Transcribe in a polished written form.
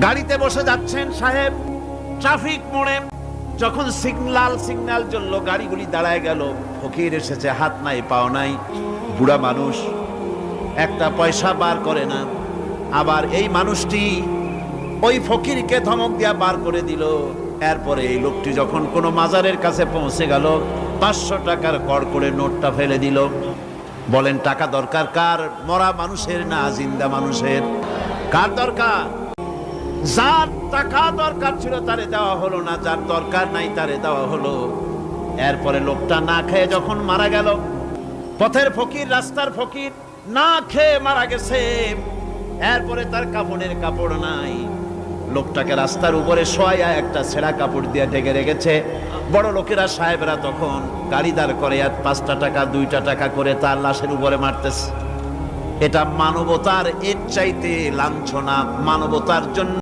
গাড়িতে বসে যাচ্ছেন সাহেব, ট্রাফিক মোড়ে যখন সিগন্যাল জ্বললো, গাড়িগুলি দাঁড়ায় গেল। ফকির এসেছে, হাত নাই পাও নাই, বুড়া মানুষ, একটা পয়সা বার করে না। আবার এই মানুষটি ওই ফকিরকে ধমক দিয়া বার করে দিল। এরপরে এই লোকটি যখন কোনো মাজারের কাছে পৌঁছে গেল, 500 টাকার কড়কড়ে নোটটা ফেলে দিল। বলেন টাকা দরকার কার? মরা মানুষের না জিন্দা মানুষের? কার দরকার? যার টাকা দরকার ছিল তারে দেওয়া হলো না, যার দরকার নাই তারে দেওয়া হলো। এরপরে লোকটা না খেয়ে যখন মারা গেল, পথের ফকির, রাস্তার ফকির, না খেয়ে মারা গেছে। এরপরে তার কাফনের কাপড় নাই, লোকটাকে রাস্তার উপরে শোয়া একটা ছেঁড়া কাপড় দিয়ে ঢেকে রেখেছে। বড় লোকেরা, সাহেবরা তখন গাড়ি দাঁড় করে আর 5টা টাকা 2টা টাকা করে তার লাশের উপরে মারতেছে। এটা মানবতার এর চাইতে লাঞ্ছনা, মানবতার জন্য